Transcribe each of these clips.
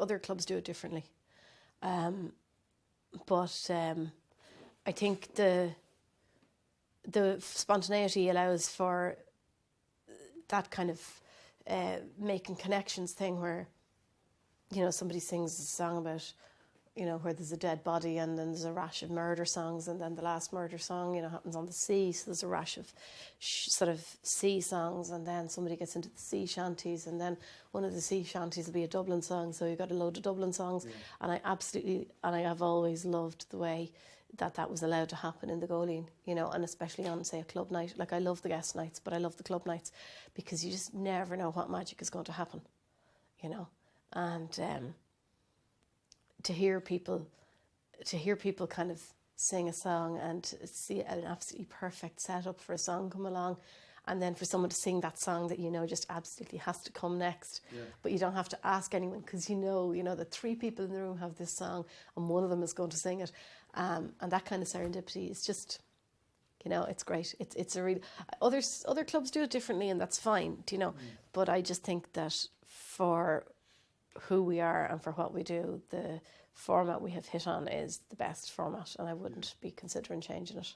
other clubs do it differently. But I think the spontaneity allows for that kind of making connections thing where, you know, somebody sings a song about, you know, where there's a dead body and then there's a rash of murder songs, and then the last murder song, you know, happens on the sea, so there's a rash of sort of sea songs, and then somebody gets into the sea shanties, and then one of the sea shanties will be a Dublin song, so you've got a load of Dublin songs. And I have always loved the way that was allowed to happen in the Góilín, you know, and especially on, say, a club night. Like, I love the guest nights, but I love the club nights because you just never know what magic is going to happen, you know. And to hear people kind of sing a song and see an absolutely perfect setup for a song come along, and then for someone to sing that song that you know just absolutely has to come next, but you don't have to ask anyone because you know that 3 people in the room have this song and one of them is going to sing it, and that kind of serendipity is just, you know, it's great. It's a really, other clubs do it differently, and that's fine, you know. But I just think that for who we are and for what we do, the format we have hit on is the best format, and I wouldn't be considering changing it.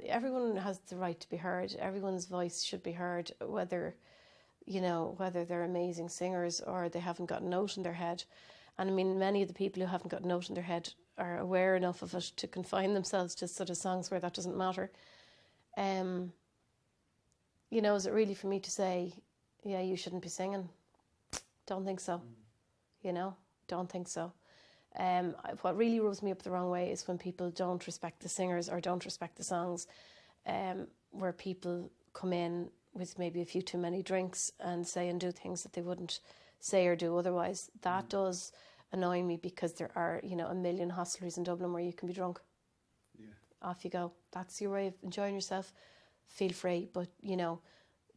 Everyone has the right to be heard. Everyone's voice should be heard, whether they're amazing singers or they haven't got a note in their head. And I mean, many of the people who haven't got a note in their head are aware enough of it to confine themselves to sort of songs where that doesn't matter. You know, is it really for me to say, yeah, you shouldn't be singing? Don't think so. You know, don't think so. What really rubs me up the wrong way is when people don't respect the singers or don't respect the songs, where people come in with maybe a few too many drinks and say and do things that they wouldn't say or do otherwise. That does annoy me, because there are, you know, a million hostelries in Dublin where you can be drunk. Yeah. Off you go. That's your way of enjoying yourself. Feel free, but, you know,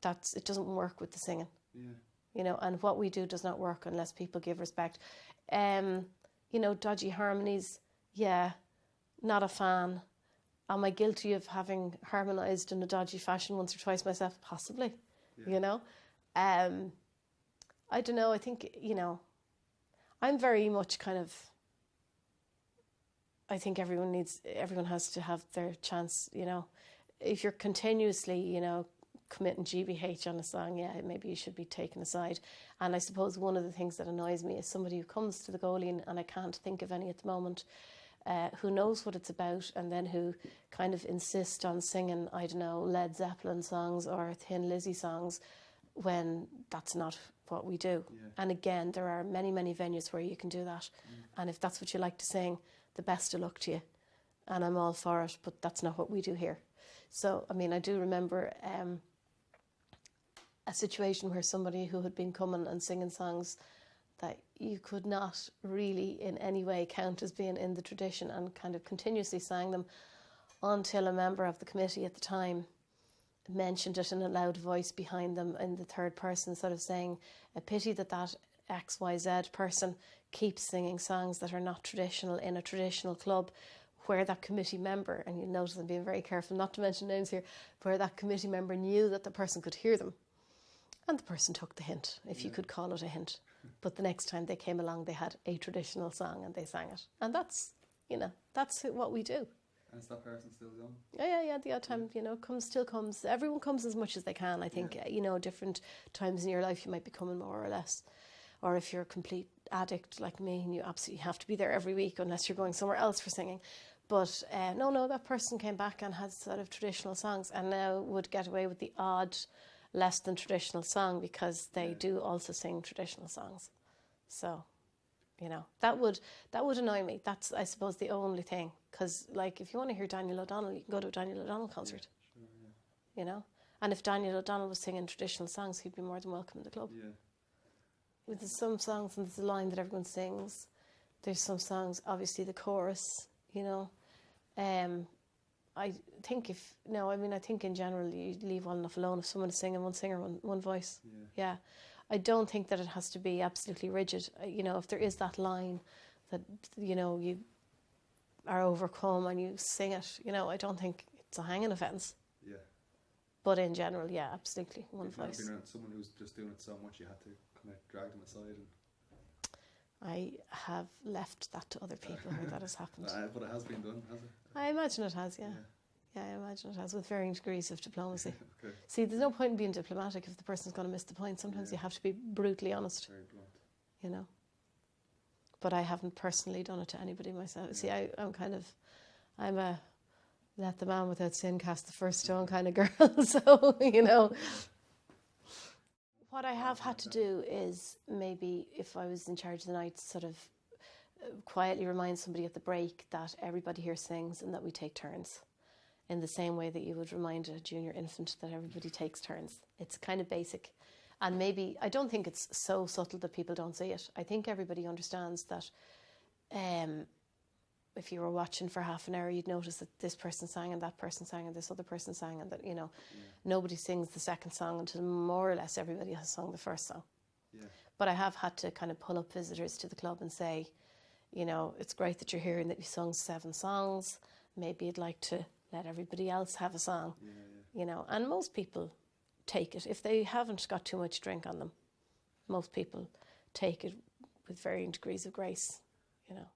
it doesn't work with the singing. Yeah. You know, and what we do does not work unless people give respect. You know, dodgy harmonies, yeah, not a fan. Am I guilty of having harmonised in a dodgy fashion once or twice myself? Possibly, you know. I don't know, I think, you know, I'm very much kind of, I think everyone has to have their chance, you know. If you're continuously, you know, committing GBH on a song, yeah, maybe you should be taken aside. And I suppose one of the things that annoys me is somebody who comes to the Góilín, and I can't think of any at the moment, who knows what it's about, and then who kind of insist on singing, I don't know, Led Zeppelin songs or Thin Lizzy songs, when that's not what we do. Yeah. And again, there are many, many venues where you can do that. And if that's what you like to sing, the best of luck to you. And I'm all for it, but that's not what we do here. So, I mean, I do remember a situation where somebody who had been coming and singing songs that you could not really in any way count as being in the tradition, and kind of continuously sang them until a member of the committee at the time mentioned it in a loud voice behind them in the third person, sort of saying, a pity that XYZ person keeps singing songs that are not traditional in a traditional club, where that committee member, and you notice I'm being very careful not to mention names here, where that committee member knew that the person could hear them. And the person took the hint, if you could call it a hint. But the next time they came along, they had a traditional song and they sang it. And that's, you know, that's what we do. And is that person still young? Yeah. The odd time, you know, still comes. Everyone comes as much as they can. I think, you know, different times in your life you might be coming more or less. Or if you're a complete addict like me and you absolutely have to be there every week unless you're going somewhere else for singing. But no, that person came back and had sort of traditional songs, and now would get away with the odd less than traditional song because they do also sing traditional songs. So, you know, that would annoy me. That's, I suppose, the only thing. Because, like, if you want to hear Daniel O'Donnell, you can go to a Daniel O'Donnell concert. Yeah, sure, yeah. You know? And if Daniel O'Donnell was singing traditional songs, he'd be more than welcome in the club. Yeah. There's some songs, and there's a line that everyone sings. There's some songs, obviously the chorus, you know. I think I think in general you leave well enough alone if someone is singing one singer, one voice. Yeah. I don't think that it has to be absolutely rigid. You know, if there is that line that, you know, you are overcome and you sing it, you know, I don't think it's a hanging offence. Yeah. But in general, yeah, absolutely, one voice. If you've been around someone who's just doing it so much, you had to kind of drag them aside. I have left that to other people where that has happened. But it has been done, has it? I imagine it has, yeah. Yeah, I imagine it has, with varying degrees of diplomacy. Okay. See, there's no point in being diplomatic if the person's going to miss the point. Sometimes you have to be brutally honest. Very blunt. You know. But I haven't personally done it to anybody myself. Yeah. See, I'm a let the man without sin cast the first stone kind of girl. So, you know. What I have had to do is maybe, if I was in charge of the night, sort of quietly remind somebody at the break that everybody here sings and that we take turns. In the same way that you would remind a junior infant that everybody takes turns. It's kind of basic. And maybe, I don't think it's so subtle that people don't see it. I think everybody understands that if you were watching for half an hour, you'd notice that this person sang and that person sang and this other person sang, and that, you know, nobody sings the second song until more or less everybody has sung the first song. Yeah. But I have had to kind of pull up visitors to the club and say, you know, it's great that you're here and that you sung 7 songs. Maybe you'd like to let everybody else have a song, you know. And most people take it. If they haven't got too much drink on them, most people take it with varying degrees of grace, you know.